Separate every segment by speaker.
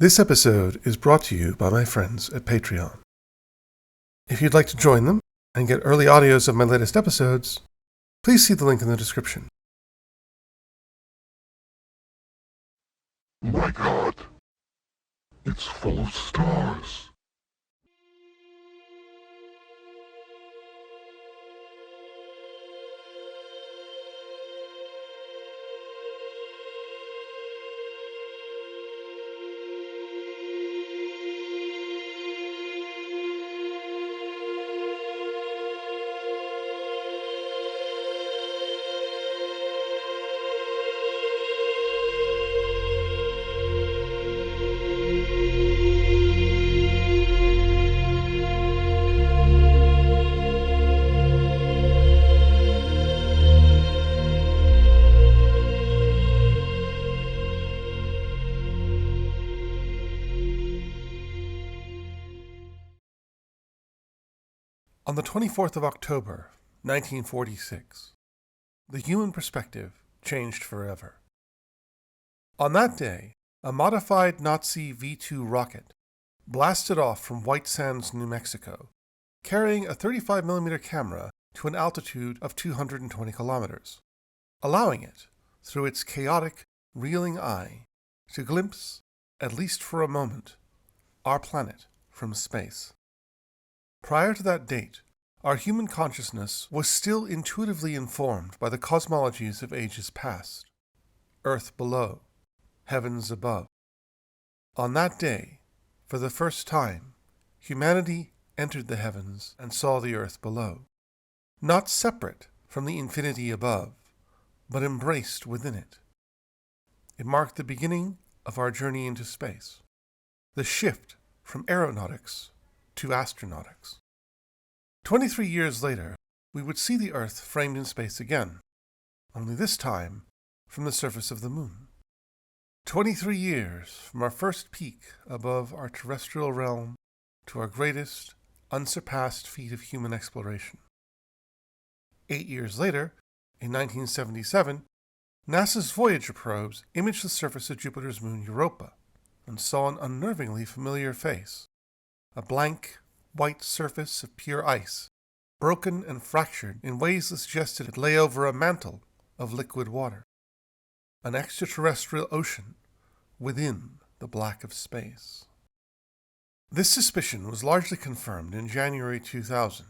Speaker 1: This episode is brought to you by my friends at Patreon. If you'd like to join them and get early audios of my latest episodes, please see the link in the description.
Speaker 2: My God, it's full of stars.
Speaker 1: On the 24th of October, 1946, the human perspective changed forever. On that day, a modified Nazi V-2 rocket blasted off from White Sands, New Mexico, carrying a 35mm camera to an altitude of 220 kilometers, allowing it, through its chaotic, reeling eye, to glimpse, at least for a moment, our planet from space. Prior to that date, our human consciousness was still intuitively informed by the cosmologies of ages past. Earth below, heavens above. On that day, for the first time, humanity entered the heavens and saw the earth below, not separate from the infinity above, but embraced within it. It marked the beginning of our journey into space, the shift from aeronautics to astronautics. 23 years later, we would see the Earth framed in space again, only this time from the surface of the Moon. 23 years from our first peak above our terrestrial realm to our greatest, unsurpassed feat of human exploration. 8 years later, in 1977, NASA's Voyage probes imaged the surface of Jupiter's moon Europa and saw an unnervingly familiar face. A blank, white surface of pure ice, broken and fractured in ways that suggested it lay over a mantle of liquid water. An extraterrestrial ocean within the black of space. This suspicion was largely confirmed in January 2000,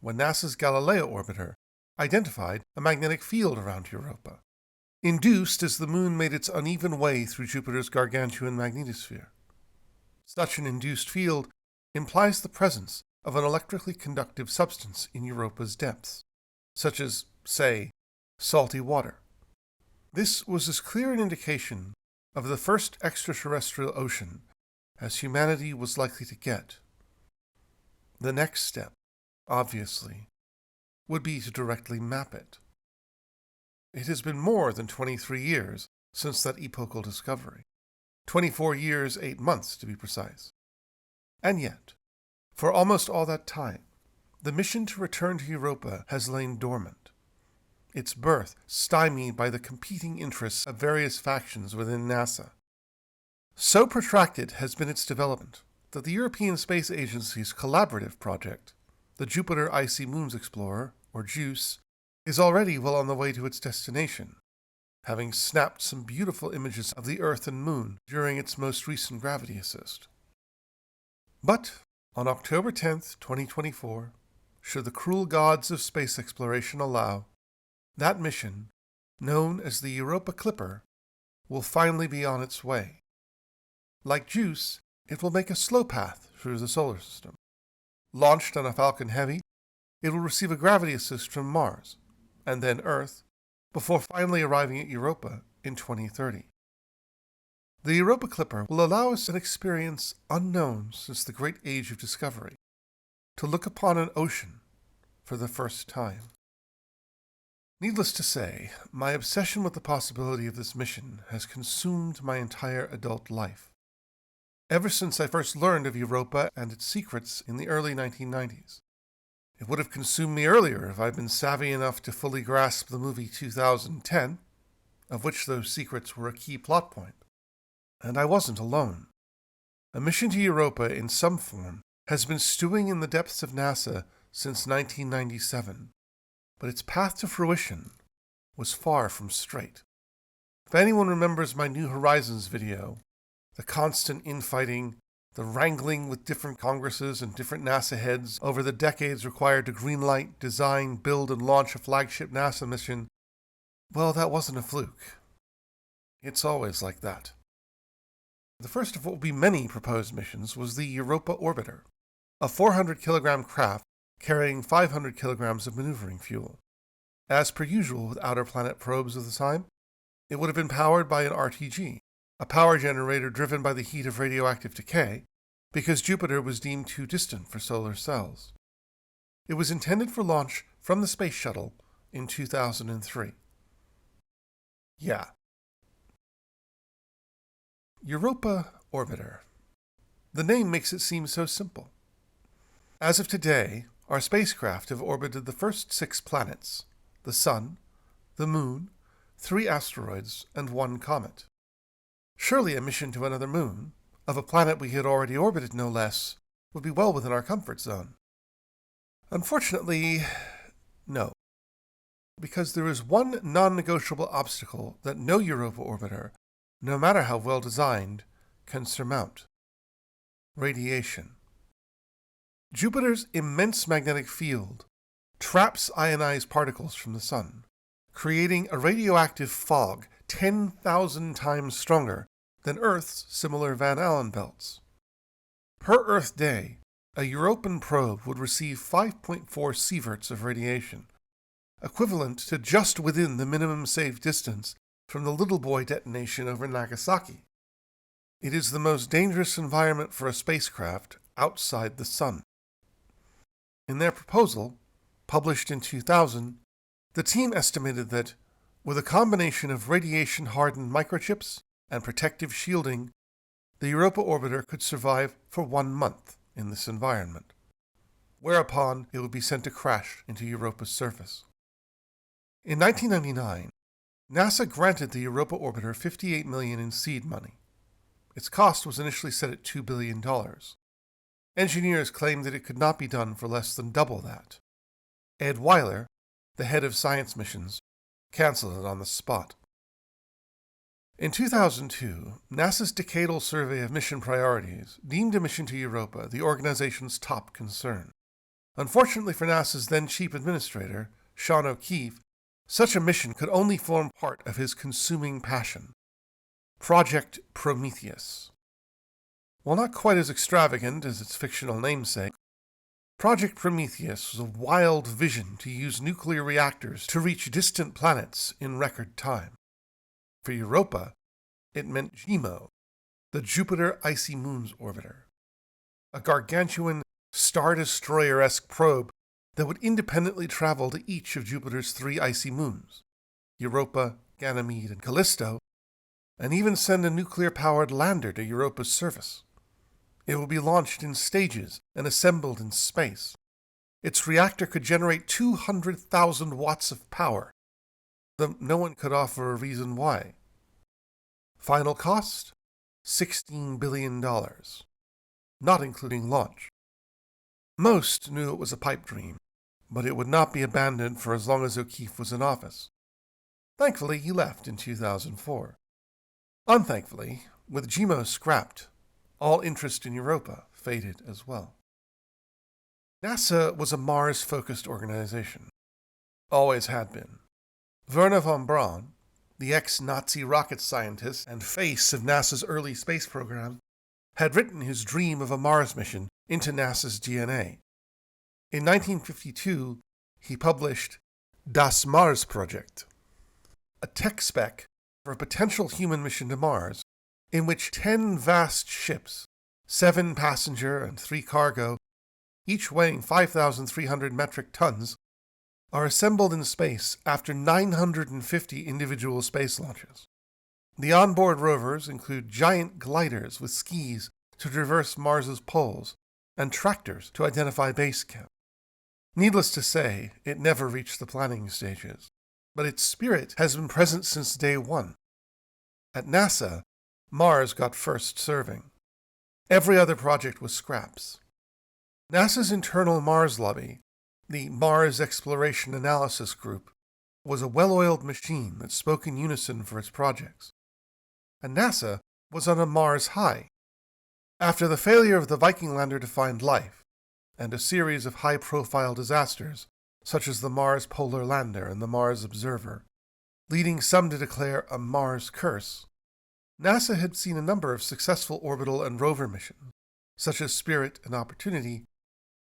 Speaker 1: when NASA's Galileo orbiter identified a magnetic field around Europa, induced as the moon made its uneven way through Jupiter's gargantuan magnetosphere. Such an induced field implies the presence of an electrically conductive substance in Europa's depths, such as, say, salty water. This was as clear an indication of the first extraterrestrial ocean as humanity was likely to get. The next step, obviously, would be to directly map it. It has been more than 23 years since that epochal discovery. 24 years, 8 months to be precise. And yet, for almost all that time, the mission to return to Europa has lain dormant, its birth stymied by the competing interests of various factions within NASA. So protracted has been its development that the European Space Agency's collaborative project, the Jupiter Icy Moons Explorer, or JUICE, is already well on the way to its destination, having snapped some beautiful images of the Earth and Moon during its most recent gravity assist. But on October 10th, 2024, should the cruel gods of space exploration allow, that mission, known as the Europa Clipper, will finally be on its way. Like JUICE, it will make a slow path through the solar system. Launched on a Falcon Heavy, it will receive a gravity assist from Mars, and then Earth, before finally arriving at Europa in 2030. The Europa Clipper will allow us an experience unknown since the great age of discovery, to look upon an ocean for the first time. Needless to say, my obsession with the possibility of this mission has consumed my entire adult life. Ever since I first learned of Europa and its secrets in the early 1990s. It would have consumed me earlier if I'd been savvy enough to fully grasp the movie 2010, of which those secrets were a key plot point. And I wasn't alone. A mission to Europa in some form has been stewing in the depths of NASA since 1997, but its path to fruition was far from straight. If anyone remembers my New Horizons video, the constant infighting, the wrangling with different Congresses and different NASA heads over the decades required to greenlight, design, build, and launch a flagship NASA mission, well, that wasn't a fluke. It's always like that. The first of what will be many proposed missions was the Europa Orbiter, a 400-kilogram craft carrying 500 kilograms of maneuvering fuel. As per usual with outer planet probes of the time, it would have been powered by an RTG, a power generator driven by the heat of radioactive decay, because Jupiter was deemed too distant for solar cells. It was intended for launch from the Space Shuttle in 2003. Yeah. Europa Orbiter. The name makes it seem so simple. As of today, our spacecraft have orbited the first 6 planets: the Sun, the Moon, 3 asteroids, and 1 comet. Surely a mission to another moon, of a planet we had already orbited no less, would be well within our comfort zone. Unfortunately, no. Because there is one non-negotiable obstacle that no Europa Orbiter, no matter how well designed, can surmount: radiation. Jupiter's immense magnetic field traps ionized particles from the Sun, creating a radioactive fog 10,000 times stronger than Earth's similar Van Allen belts. Per Earth day, a Europan probe would receive 5.4 sieverts of radiation, equivalent to just within the minimum safe distance from the Little Boy detonation over Nagasaki. It is the most dangerous environment for a spacecraft outside the Sun. In their proposal, published in 2000, the team estimated that, with a combination of radiation-hardened microchips and protective shielding, the Europa Orbiter could survive for 1 month in this environment, whereupon it would be sent to crash into Europa's surface. In 1999, NASA granted the Europa Orbiter $58 million in seed money. Its cost was initially set at $2 billion. Engineers claimed that it could not be done for less than double that. Ed Weiler, the head of science missions, canceled it on the spot. In 2002, NASA's decadal survey of mission priorities deemed a mission to Europa the organization's top concern. Unfortunately for NASA's then chief administrator, Sean O'Keefe, such a mission could only form part of his consuming passion: Project Prometheus. While not quite as extravagant as its fictional namesake, Project Prometheus was a wild vision to use nuclear reactors to reach distant planets in record time. For Europa, it meant JIMO, the Jupiter Icy Moons Orbiter, a gargantuan Star Destroyer-esque probe that would independently travel to each of Jupiter's 3 icy moons, Europa, Ganymede, and Callisto, and even send a nuclear-powered lander to Europa's surface. It would be launched in stages and assembled in space. Its reactor could generate 200,000 watts of power, though no one could offer a reason why. Final cost? $16 billion, not including launch. Most knew it was a pipe dream, but it would not be abandoned for as long as O'Keefe was in office. Thankfully, he left in 2004. Unthankfully, with JIMO scrapped, all interest in Europa faded as well. NASA was a Mars-focused organization. Always had been. Wernher von Braun, the ex-Nazi rocket scientist and face of NASA's early space program, had written his dream of a Mars mission into NASA's DNA. In 1952, he published Das Mars Project, a tech spec for a potential human mission to Mars, in which 10 vast ships, 7 passenger and 3 cargo, each weighing 5,300 metric tons, are assembled in space after 950 individual space launches. The onboard rovers include giant gliders with skis to traverse Mars's poles and tractors to identify base camp. Needless to say, it never reached the planning stages, but its spirit has been present since day one. At NASA, Mars got first serving. Every other project was scraps. NASA's internal Mars lobby, the Mars Exploration Analysis Group, was a well-oiled machine that spoke in unison for its projects. And NASA was on a Mars high. After the failure of the Viking lander to find life, and a series of high-profile disasters, such as the Mars Polar Lander and the Mars Observer, leading some to declare a Mars curse, NASA had seen a number of successful orbital and rover missions, such as Spirit and Opportunity,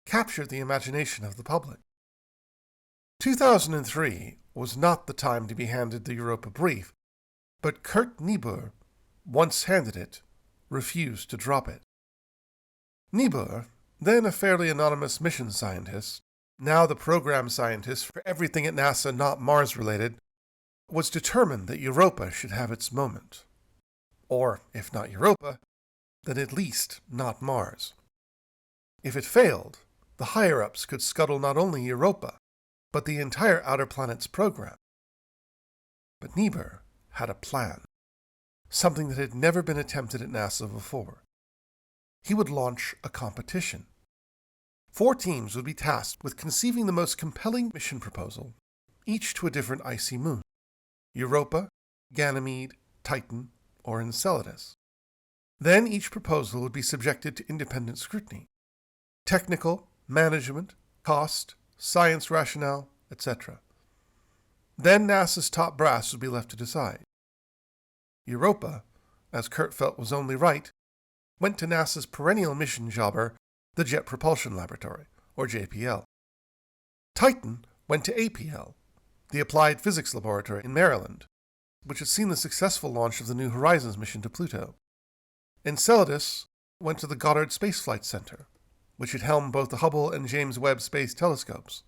Speaker 1: capture the imagination of the public. 2003 was not the time to be handed the Europa brief, but Kurt Niebuhr, once handed it, refused to drop it. Niebuhr, then a fairly anonymous mission scientist, now the program scientist for everything at NASA not Mars-related, was determined that Europa should have its moment. Or, if not Europa, then at least not Mars. If it failed, the higher-ups could scuttle not only Europa, but the entire Outer Planets program. But Niebuhr had a plan, something that had never been attempted at NASA before. He would launch a competition. 4 teams would be tasked with conceiving the most compelling mission proposal, each to a different icy moon: Europa, Ganymede, Titan, or Enceladus. Then each proposal would be subjected to independent scrutiny: technical, management, cost, science rationale, etc. Then NASA's top brass would be left to decide. Europa, as Kurt felt was only right, went to NASA's perennial mission jobber, the Jet Propulsion Laboratory, or JPL. Titan went to APL, the Applied Physics Laboratory in Maryland, which had seen the successful launch of the New Horizons mission to Pluto. Enceladus went to the Goddard Space Flight Center, which had helmed both the Hubble and James Webb Space Telescopes,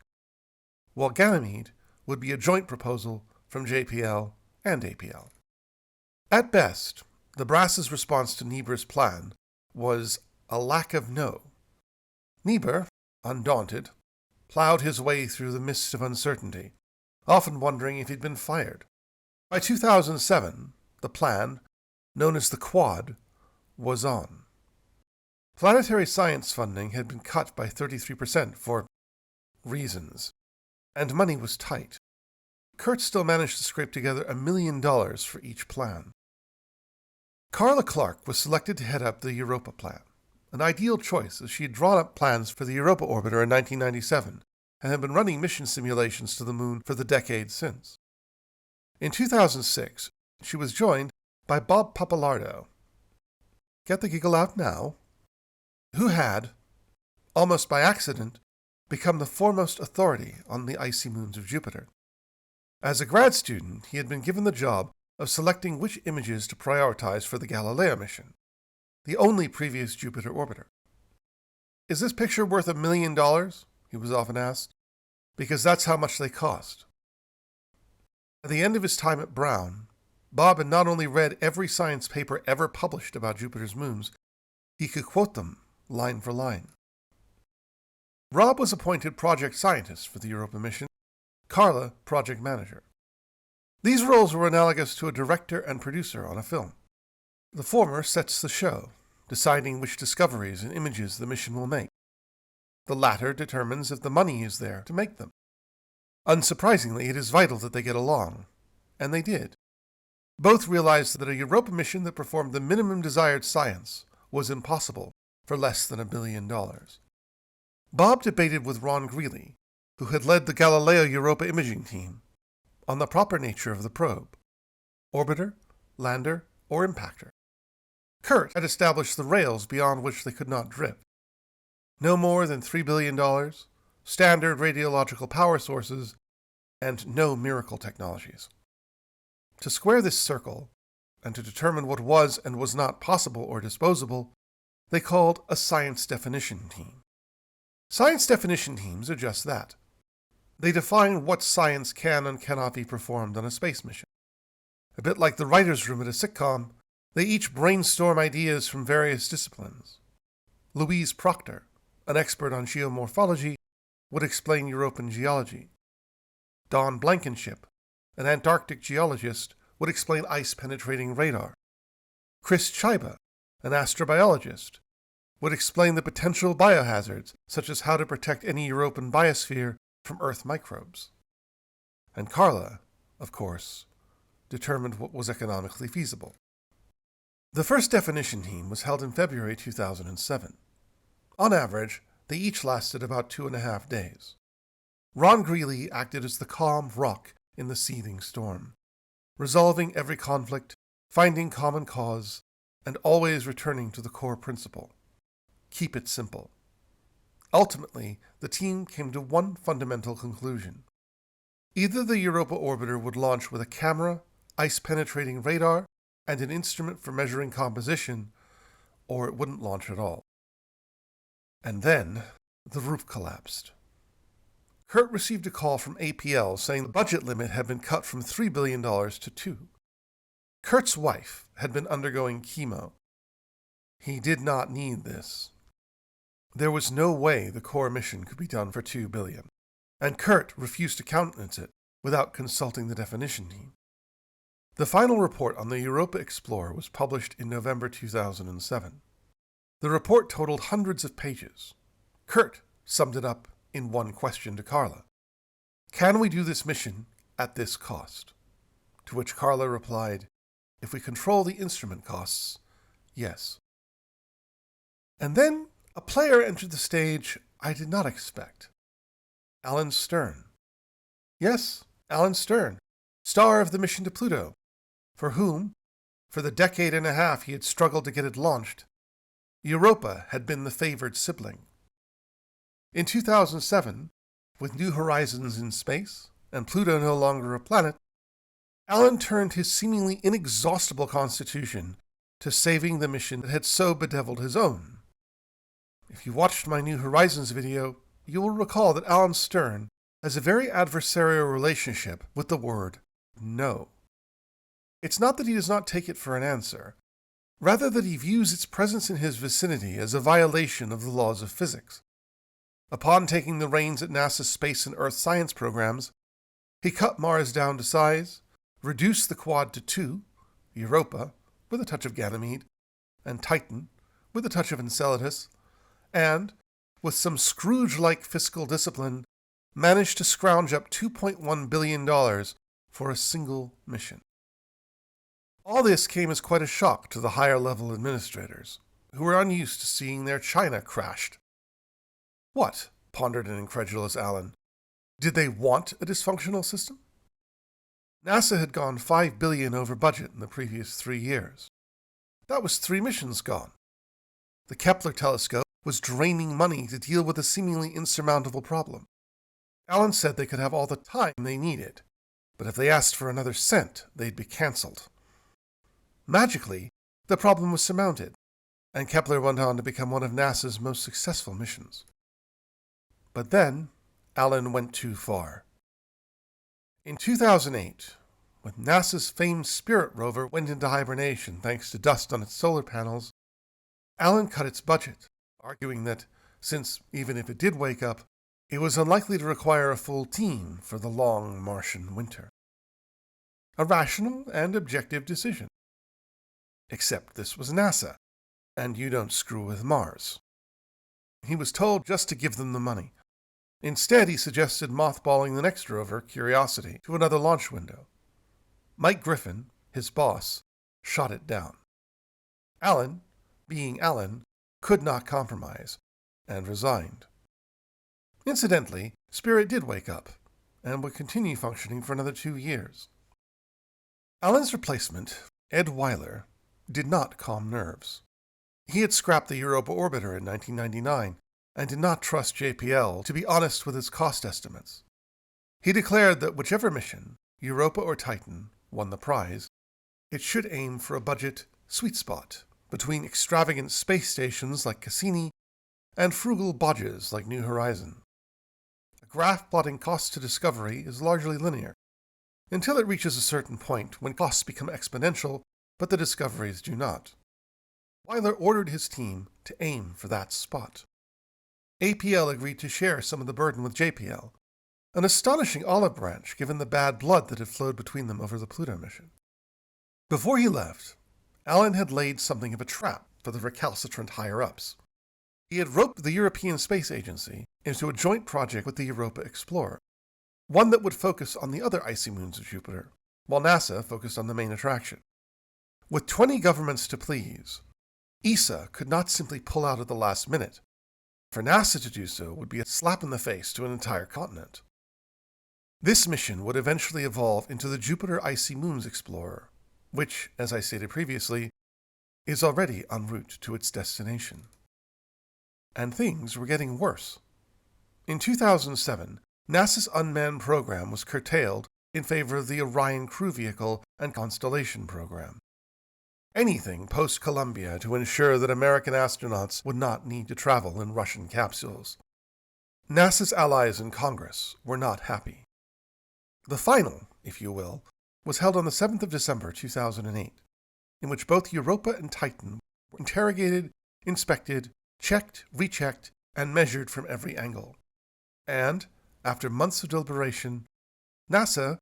Speaker 1: while Ganymede would be a joint proposal from JPL and APL. At best, the brass's response to Niebuhr's plan was a lack of no. Niebuhr, undaunted, plowed his way through the mist of uncertainty, often wondering if he'd been fired. By 2007, the plan, known as the Quad, was on. Planetary science funding had been cut by 33% for reasons, and money was tight. Kurt still managed to scrape together $1 million for each plan. Carla Clark was selected to head up the Europa plan, an ideal choice as she had drawn up plans for the Europa Orbiter in 1997 and had been running mission simulations to the moon for the decades since. In 2006, she was joined by Bob Pappalardo. Get the giggle out now? Who had, almost by accident, become the foremost authority on the icy moons of Jupiter. As a grad student, he had been given the job of selecting which images to prioritize for the Galileo mission, the only previous Jupiter orbiter. "Is this picture worth $1 million?" he was often asked, because that's how much they cost. At the end of his time at Brown, Bob had not only read every science paper ever published about Jupiter's moons, he could quote them line for line. Rob was appointed project scientist for the Europa mission, Carla project manager. These roles were analogous to a director and producer on a film. The former sets the show, deciding which discoveries and images the mission will make. The latter determines if the money is there to make them. Unsurprisingly, it is vital that they get along, and they did. Both realized that a Europa mission that performed the minimum desired science was impossible for less than $1 billion. Bob debated with Ron Greeley, who had led the Galileo Europa imaging team, on the proper nature of the probe: orbiter, lander, or impactor. Kurt had established the rails beyond which they could not drift. No more than $3 billion, standard radiological power sources, and no miracle technologies. To square this circle, and to determine what was and was not possible or disposable, they called a science definition team. Science definition teams are just that. They define what science can and cannot be performed on a space mission. A bit like the writer's room at a sitcom, they each brainstorm ideas from various disciplines. Louise Proctor, an expert on geomorphology, would explain European geology. Don Blankenship, an Antarctic geologist, would explain ice-penetrating radar. Chris Chiba, an astrobiologist, would explain the potential biohazards, such as how to protect any Europan biosphere from Earth microbes. And Carla, of course, determined what was economically feasible. The first definition team was held in February 2007. On average, they each lasted about 2.5 days. Ron Greeley acted as the calm rock in the seething storm, resolving every conflict, finding common cause, and always returning to the core principle. Keep it simple. Ultimately, the team came to one fundamental conclusion. Either the Europa Orbiter would launch with a camera, ice-penetrating radar, and an instrument for measuring composition, or it wouldn't launch at all. And then, the roof collapsed. Kurt received a call from APL saying the budget limit had been cut from $3 billion to $2 billion. Kurt's wife had been undergoing chemo. He did not need this. There was no way the core mission could be done for $2 billion, and Kurt refused to countenance it without consulting the definition team. The final report on the Europa Explorer was published in November 2007. The report totaled hundreds of pages. Kurt summed it up in one question to Carla. Can we do this mission at this cost? To which Carla replied, if we control the instrument costs, yes. And then a player entered the stage I did not expect. Alan Stern. Yes, Alan Stern, star of the mission to Pluto, for whom, for the decade and a half he had struggled to get it launched, Europa had been the favored sibling. In 2007, with New Horizons in space and Pluto no longer a planet, Alan turned his seemingly inexhaustible constitution to saving the mission that had so bedeviled his own. If you watched my New Horizons video, you will recall that Alan Stern has a very adversarial relationship with the word no. It's not that he does not take it for an answer, rather that he views its presence in his vicinity as a violation of the laws of physics. Upon taking the reins at NASA's space and Earth science programs, he cut Mars down to size, reduced the Quad to 2, Europa, with a touch of Ganymede, and Titan, with a touch of Enceladus, and, with some Scrooge-like fiscal discipline, managed to scrounge up $2.1 billion for a single mission. All this came as quite a shock to the higher-level administrators, who were unused to seeing their China crashed. What, pondered an incredulous Alan, did they want a dysfunctional system? NASA had gone $5 billion over budget in the previous 3 years. That was 3 missions gone. The Kepler telescope was draining money to deal with a seemingly insurmountable problem. Alan said they could have all the time they needed, but if they asked for another cent, they'd be cancelled. Magically, the problem was surmounted, and Kepler went on to become one of NASA's most successful missions. But then, Alan went too far. In 2008, when NASA's famed Spirit rover went into hibernation thanks to dust on its solar panels, Alan cut its budget, arguing that, since even if it did wake up, it was unlikely to require a full team for the long Martian winter. A rational and objective decision. Except this was NASA, and you don't screw with Mars. He was told just to give them the money. Instead, he suggested mothballing the next rover, Curiosity, to another launch window. Mike Griffin, his boss, shot it down. Alan, being Alan, could not compromise, and resigned. Incidentally, Spirit did wake up, and would continue functioning for another 2 years. Alan's replacement, Ed Weiler, did not calm nerves. He had scrapped the Europa Orbiter in 1999, and did not trust JPL to be honest with its cost estimates. He declared that whichever mission, Europa or Titan, won the prize, it should aim for a budget sweet spot between extravagant space stations like Cassini and frugal bodges like New Horizons. A graph plotting costs to discovery is largely linear, until it reaches a certain point when costs become exponential, but the discoveries do not. Weiler ordered his team to aim for that spot. APL agreed to share some of the burden with JPL, an astonishing olive branch given the bad blood that had flowed between them over the Pluto mission. Before he left, Alan had laid something of a trap for the recalcitrant higher-ups. he had roped the European Space Agency into a joint project with the Europa Explorer, one that would focus on the other icy moons of Jupiter, while NASA focused on the main attraction. With 20 governments to please, ESA could not simply pull out at the last minute. For NASA to do so would be a slap in the face to an entire continent. This mission would eventually evolve into the Jupiter Icy Moons Explorer, which, as I stated previously, is already en route to its destination. And things were getting worse. In 2007, NASA's unmanned program was curtailed in favor of the Orion crew vehicle and Constellation program. Anything post-Columbia to ensure that American astronauts would not need to travel in Russian capsules. NASA's allies in Congress were not happy. The final, if you will, was held on the 7th of December 2008, in which both Europa and Titan were interrogated, inspected, checked, rechecked, and measured from every angle. And, after months of deliberation, NASA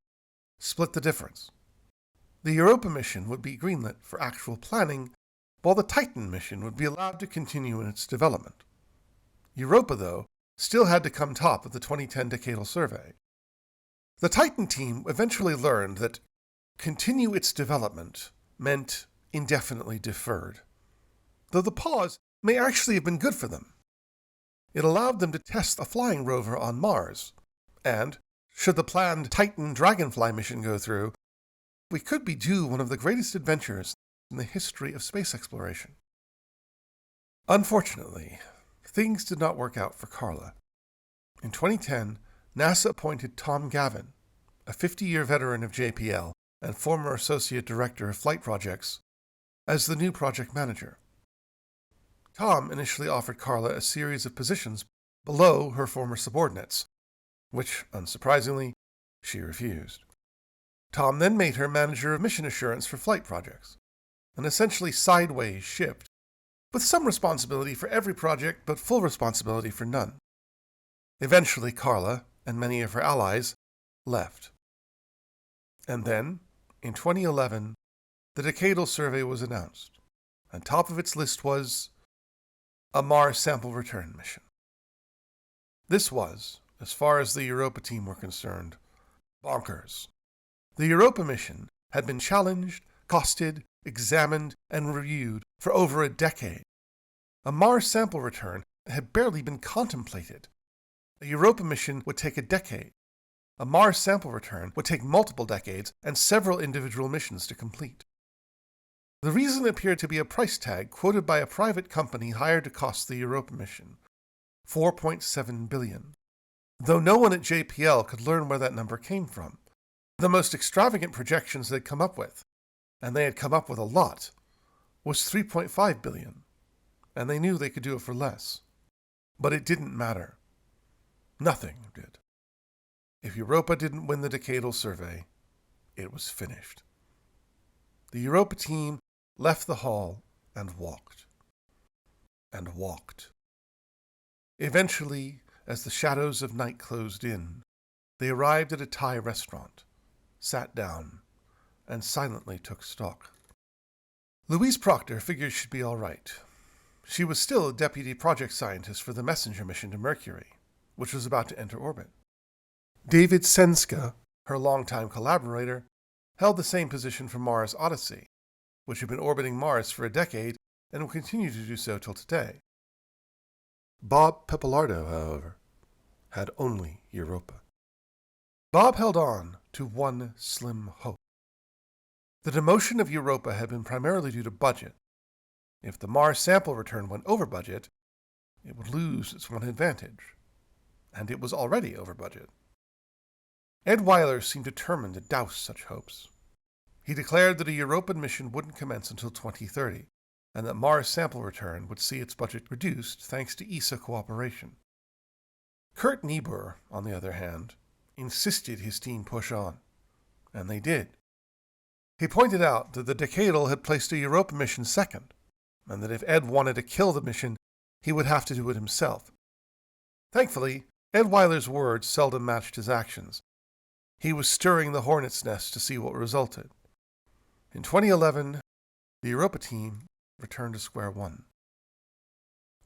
Speaker 1: split the difference. The Europa mission would be greenlit for actual planning, while the Titan mission would be allowed to continue in its development. Europa, though, still had to come top of the 2010 decadal survey. The Titan team eventually learned that continue its development meant indefinitely deferred, though the pause may actually have been good for them. It allowed them to test a flying rover on Mars, and, should the planned Titan Dragonfly mission go through, we could be due one of the greatest adventures in the history of space exploration. Unfortunately, things did not work out for Carla. In 2010, NASA appointed Tom Gavin, a 50-year veteran of JPL and former Associate Director of Flight Projects, as the new project manager. Tom initially offered Carla a series of positions below her former subordinates, which, unsurprisingly, she refused. Tom then made her manager of mission assurance for flight projects, an essentially sideways shift, with some responsibility for every project but full responsibility for none. Eventually, Carla, and many of her allies, left. And then, in 2011, the decadal survey was announced, and top of its list was a Mars sample return mission. This was, as far as the Europa team were concerned, bonkers. The Europa mission had been challenged, costed, examined, and reviewed for over a decade. A Mars sample return had barely been contemplated. A Europa mission would take a decade. A Mars sample return would take multiple decades and several individual missions to complete. The reason appeared to be a price tag quoted by a private company hired to cost the Europa mission, $4.7 billion, though no one at JPL could learn where that number came from. The most extravagant projections they'd come up with, and they had come up with a lot, was $3.5 billion, and they knew they could do it for less. But it didn't matter. Nothing did. If Europa didn't win the decadal survey, it was finished. The Europa team left the hall and walked. And walked. Eventually, as the shadows of night closed in, they arrived at a Thai restaurant, sat down, and silently took stock. Louise Proctor figured she'd be all right. She was still a deputy project scientist for the Messenger mission to Mercury, which was about to enter orbit. David Senska, her longtime collaborator, held the same position for Mars Odyssey, which had been orbiting Mars for a decade and will continue to do so till today. Bob Pappalardo, however, had only Europa. Bob held on to one slim hope. The demotion of Europa had been primarily due to budget. If the Mars sample return went over budget, it would lose its one advantage, and it was already over budget. Ed Weiler seemed determined to douse such hopes. He declared that a Europan mission wouldn't commence until 2030, and that Mars sample return would see its budget reduced thanks to ESA cooperation. Kurt Niebuhr, on the other hand, insisted his team push on, and they did. He pointed out that the decadal had placed a Europa mission second, and that if Ed wanted to kill the mission, he would have to do it himself. Thankfully, Ed Weiler's words seldom matched his actions. He was stirring the hornet's nest to see what resulted. In 2011, the Europa team returned to square one.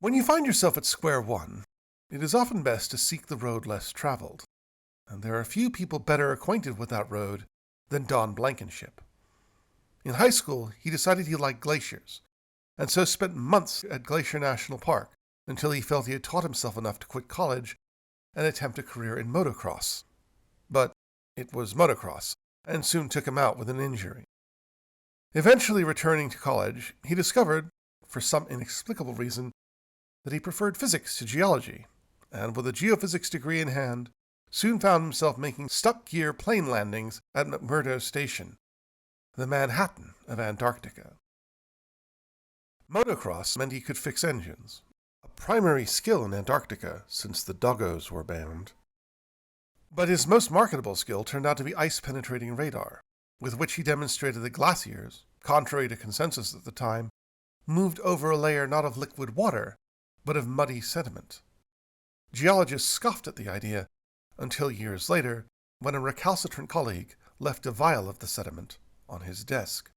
Speaker 1: When you find yourself at square one, it is often best to seek the road less traveled, and there are few people better acquainted with that road than Don Blankenship. In high school, he decided he liked glaciers, and so spent months at Glacier National Park until he felt he had taught himself enough to quit college and attempt a career in motocross. But it was motocross, and soon took him out with an injury. Eventually returning to college, he discovered, for some inexplicable reason, that he preferred physics to geology, and with a geophysics degree in hand, soon found himself making stuck-gear plane landings at McMurdo Station, the Manhattan of Antarctica. Motocross meant he could fix engines, a primary skill in Antarctica since the doggos were banned. But his most marketable skill turned out to be ice-penetrating radar, with which he demonstrated that glaciers, contrary to consensus at the time, moved over a layer not of liquid water, but of muddy sediment. Geologists scoffed at the idea until years later, when a recalcitrant colleague left a vial of the sediment on his desk.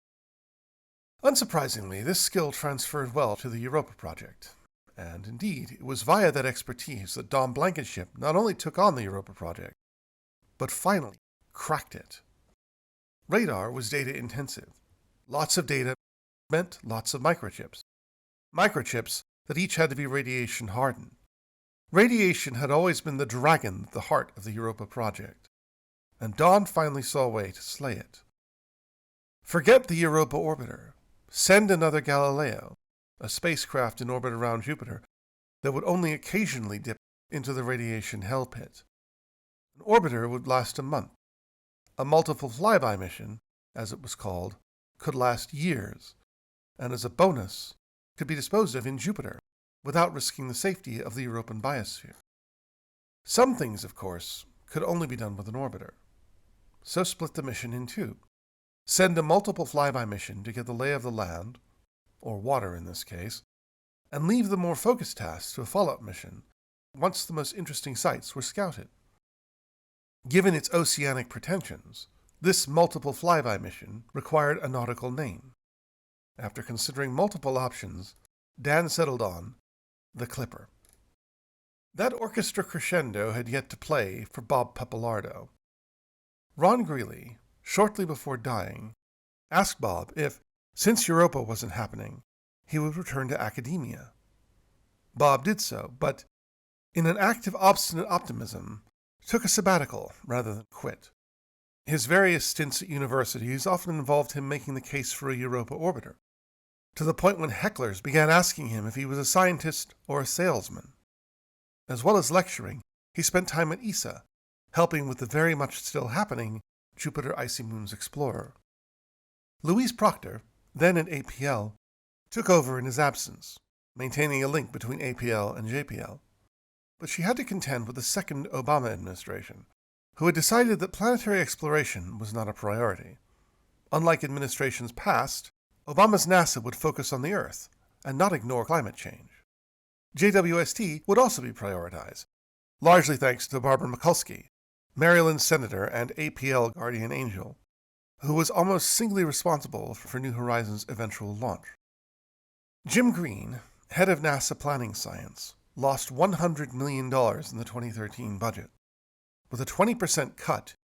Speaker 1: Unsurprisingly, this skill transferred well to the Europa project, and indeed, it was via that expertise that Don Blankenship not only took on the Europa project, but finally cracked it. Radar was data-intensive. Lots of data meant lots of microchips. Microchips that each had to be radiation-hardened. Radiation had always been the dragon at the heart of the Europa project, and Don finally saw a way to slay it. Forget the Europa Orbiter. Send another Galileo, a spacecraft in orbit around Jupiter that would only occasionally dip into the radiation hell pit. An orbiter would last a month. A multiple flyby mission, as it was called, could last years, and as a bonus, could be disposed of in Jupiter without risking the safety of the European biosphere. Some things, of course, could only be done with an orbiter. So split the mission in two. Send a multiple flyby mission to get the lay of the land, or water in this case, and leave the more focused tasks to a follow-up mission once the most interesting sites were scouted. Given its oceanic pretensions, this multiple flyby mission required a nautical name. After considering multiple options, Dan settled on the Clipper. That orchestra crescendo had yet to play for Bob Pappalardo. Ron Greeley, shortly before dying, asked Bob if, since Europa wasn't happening, he would return to academia. Bob did so, but, in an act of obstinate optimism, took a sabbatical rather than quit. His various stints at universities often involved him making the case for a Europa Orbiter, to the point when hecklers began asking him if he was a scientist or a salesman. As well as lecturing, he spent time at ESA, helping with the very much still happening Jupiter Icy Moons Explorer. Louise Proctor, then at APL, took over in his absence, maintaining a link between APL and JPL. But she had to contend with the second Obama administration, who had decided that planetary exploration was not a priority. Unlike administrations past, Obama's NASA would focus on the Earth and not ignore climate change. JWST would also be prioritized, largely thanks to Barbara Mikulski, Maryland senator and APL guardian angel, who was almost singly responsible for New Horizons' eventual launch. Jim Green, head of NASA Planning Science, lost $100 million in the 2013 budget. With a 20% cut,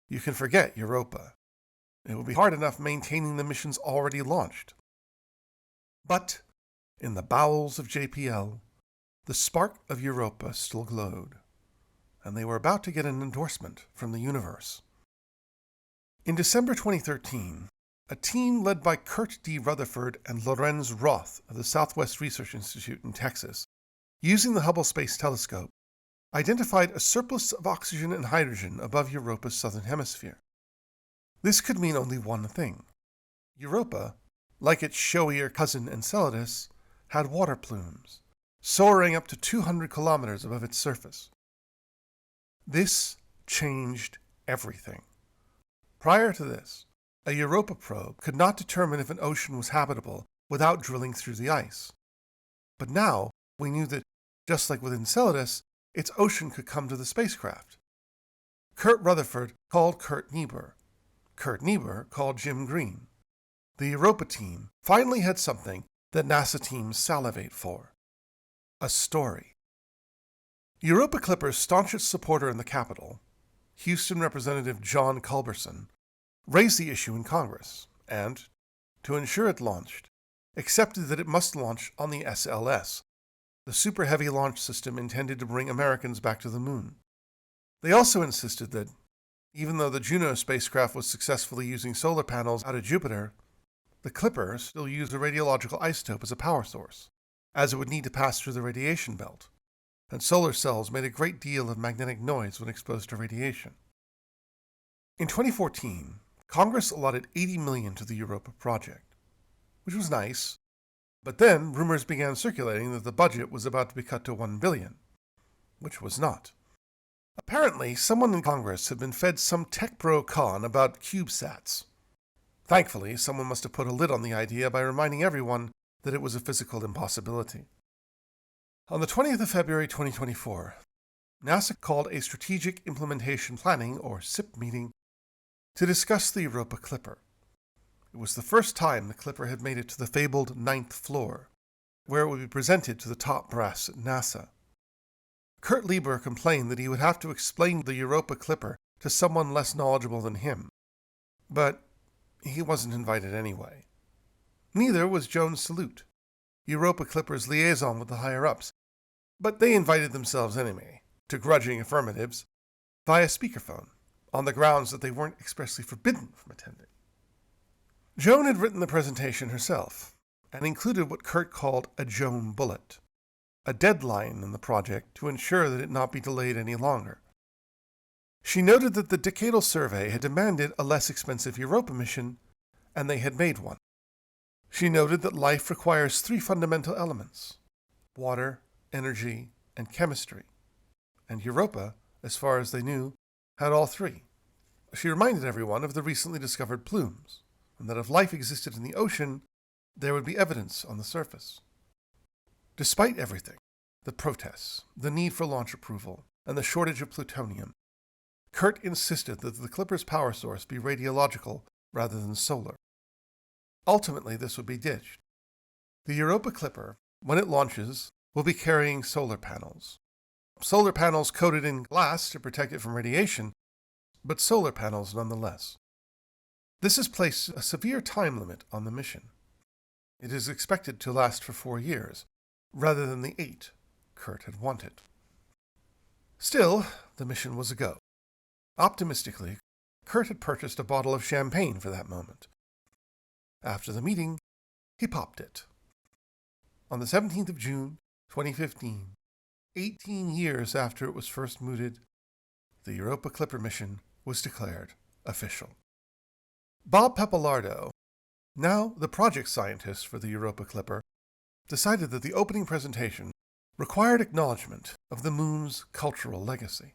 Speaker 1: you can forget Europa. It would be hard enough maintaining the missions already launched. But, in the bowels of JPL, the spark of Europa still glowed, and they were about to get an endorsement from the universe. In December 2013, a team led by Kurt D. Rutherford and Lorenz Roth of the Southwest Research Institute in Texas, using the Hubble Space Telescope, identified a surplus of oxygen and hydrogen above Europa's southern hemisphere. This could mean only one thing. Europa, like its showier cousin Enceladus, had water plumes, soaring up to 200 kilometers above its surface. This changed everything. Prior to this, a Europa probe could not determine if an ocean was habitable without drilling through the ice. But now, we knew that, just like with Enceladus, its ocean could come to the spacecraft. Kurt Rutherford called Kurt Niebuhr. Kurt Niebuhr called Jim Green. The Europa team finally had something that NASA teams salivate for. A story. Europa Clipper's staunchest supporter in the Capitol, Houston Representative John Culberson, raised the issue in Congress and, to ensure it launched, accepted that it must launch on the SLS, the Super Heavy launch system intended to bring Americans back to the moon. They also insisted that, even though the Juno spacecraft was successfully using solar panels out of Jupiter, the Clipper still used a radiological isotope as a power source, as it would need to pass through the radiation belt, and solar cells made a great deal of magnetic noise when exposed to radiation. In 2014, Congress allotted $80 million to the Europa project, which was nice, but then rumors began circulating that the budget was about to be cut to $1 billion, which was not. Apparently, someone in Congress had been fed some tech bro con about CubeSats. Thankfully, someone must have put a lid on the idea by reminding everyone that it was a physical impossibility. On the 20th of February 2024, NASA called a Strategic Implementation Planning, or SIP, meeting to discuss the Europa Clipper. It was the first time the Clipper had made it to the fabled 9th floor, where it would be presented to the top brass at NASA. Kurt Lieber complained that he would have to explain the Europa Clipper to someone less knowledgeable than him, but he wasn't invited anyway. Neither was Joan Salute, Europa Clipper's liaison with the higher-ups, but they invited themselves anyway, to grudging affirmatives, via speakerphone, on the grounds that they weren't expressly forbidden from attending. Joan had written the presentation herself, and included what Kurt called a Joan bullet, a deadline in the project to ensure that it not be delayed any longer. She noted that the decadal survey had demanded a less expensive Europa mission, and they had made one. She noted that life requires 3 fundamental elements: water, energy, and chemistry, and Europa, as far as they knew, had all 3. She reminded everyone of the recently discovered plumes, and that if life existed in the ocean, there would be evidence on the surface. Despite everything, the protests, the need for launch approval, and the shortage of plutonium, Kurt insisted that the Clipper's power source be radiological rather than solar. Ultimately, this would be ditched. The Europa Clipper, when it launches, will be carrying solar panels. Solar panels coated in glass to protect it from radiation, but solar panels nonetheless. This has placed a severe time limit on the mission. It is expected to last for 4 years, rather than the 8 Kurt had wanted. Still, the mission was a go. Optimistically, Kurt had purchased a bottle of champagne for that moment. After the meeting, he popped it. On the 17th of June, 2015, 18 years after it was first mooted, the Europa Clipper mission was declared official. Bob Pappalardo, now the project scientist for the Europa Clipper, decided that the opening presentation required acknowledgement of the moon's cultural legacy.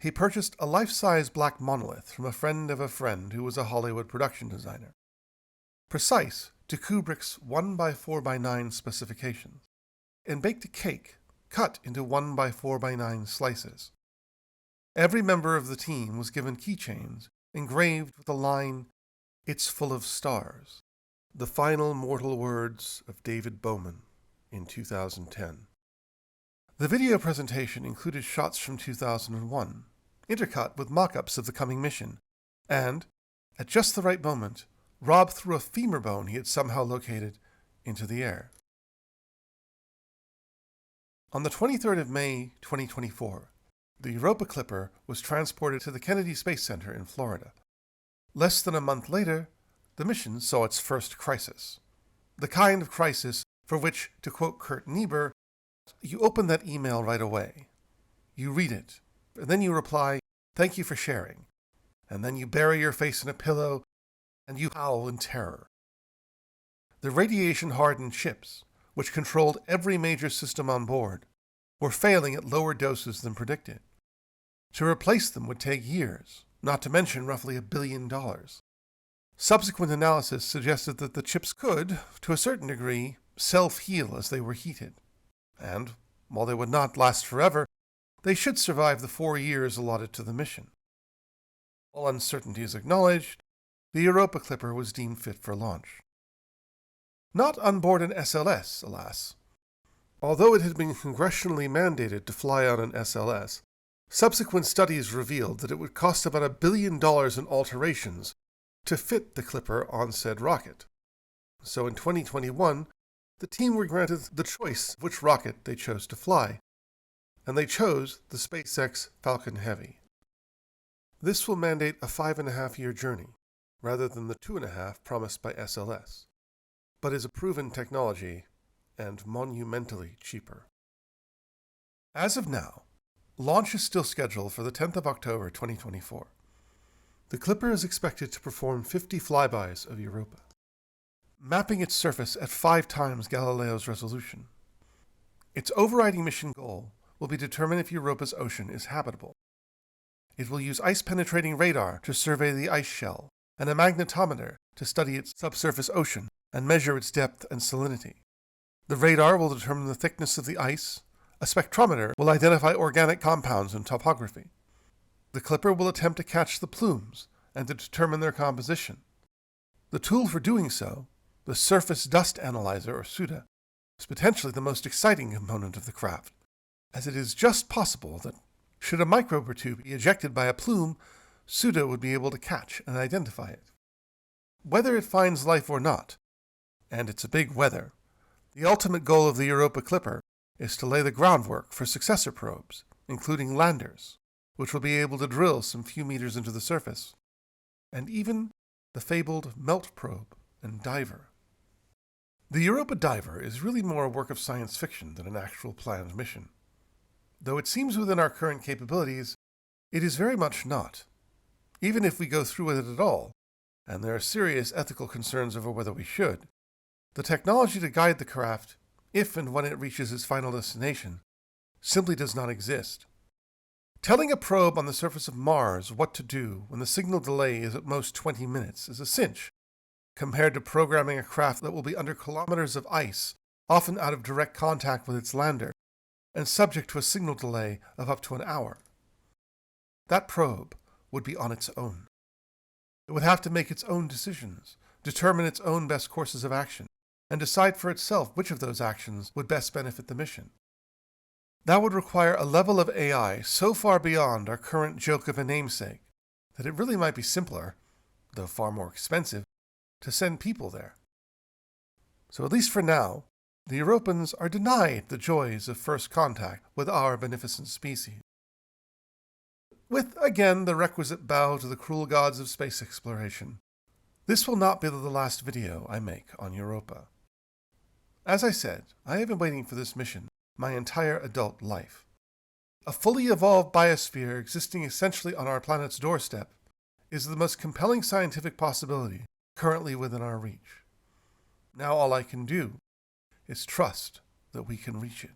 Speaker 1: He purchased a life-size black monolith from a friend of a friend who was a Hollywood production designer, precise to Kubrick's 1x4x9 specifications, and baked a cake cut into 1x4x9 slices. Every member of the team was given keychains engraved with the line, "It's full of stars," the final mortal words of David Bowman in 2010. The video presentation included shots from 2001, intercut with mock-ups of the coming mission, and, at just the right moment, Rob threw a femur bone he had somehow located into the air. On the 23rd of May, 2024, the Europa Clipper was transported to the Kennedy Space Center in Florida. Less than a month later, the mission saw its first crisis. The kind of crisis for which, to quote Kurt Niebuhr, you open that email right away. You read it, and then you reply, "Thank you for sharing," and then you bury your face in a pillow and you howl in terror. The radiation-hardened chips, which controlled every major system on board, were failing at lower doses than predicted. To replace them would take years, not to mention roughly $1 billion. Subsequent analysis suggested that the chips could, to a certain degree, self-heal as they were heated, and, while they would not last forever, they should survive the 4 years allotted to the mission. All uncertainties acknowledged, the Europa Clipper was deemed fit for launch. Not on board an SLS, alas. Although it had been congressionally mandated to fly on an SLS, subsequent studies revealed that it would cost about $1 billion in alterations to fit the Clipper on said rocket. So in 2021, the team were granted the choice of which rocket they chose to fly, and they chose the SpaceX Falcon Heavy. This will mandate a 5.5-year journey, rather than the 2.5 promised by SLS, but is a proven technology and monumentally cheaper. As of now, launch is still scheduled for the 10th of October 2024. The Clipper is expected to perform 50 flybys of Europa, mapping its surface at 5 times Galileo's resolution. Its overriding mission goal will be to determine if Europa's ocean is habitable. It will use ice-penetrating radar to survey the ice shell and a magnetometer to study its subsurface ocean and measure its depth and salinity. The radar will determine the thickness of the ice. A spectrometer will identify organic compounds and topography. The Clipper will attempt to catch the plumes and to determine their composition. The tool for doing so, the Surface Dust Analyzer, or SUDA, is potentially the most exciting component of the craft, as it is just possible that, should a microbe or two be ejected by a plume, SUDA would be able to catch and identify it. Whether it finds life or not, and it's a big whether, the ultimate goal of the Europa Clipper is to lay the groundwork for successor probes, including landers, which will be able to drill some few meters into the surface, and even the fabled MELT probe and diver. The Europa Diver is really more a work of science fiction than an actual planned mission. Though it seems within our current capabilities, it is very much not. Even if we go through with it at all, and there are serious ethical concerns over whether we should, the technology to guide the craft, if and when it reaches its final destination, simply does not exist. Telling a probe on the surface of Mars what to do when the signal delay is at most 20 minutes is a cinch, compared to programming a craft that will be under kilometers of ice, often out of direct contact with its lander, and subject to a signal delay of up to an hour. That probe would be on its own. It would have to make its own decisions, determine its own best courses of action, and decide for itself which of those actions would best benefit the mission. That would require a level of AI so far beyond our current joke of a namesake that it really might be simpler, though far more expensive, to send people there. So at least for now, the Europans are denied the joys of first contact with our beneficent species. With, again, the requisite bow to the cruel gods of space exploration, this will not be the last video I make on Europa. As I said, I have been waiting for this mission my entire adult life. A fully evolved biosphere existing essentially on our planet's doorstep is the most compelling scientific possibility currently within our reach. Now all I can do is trust that we can reach it.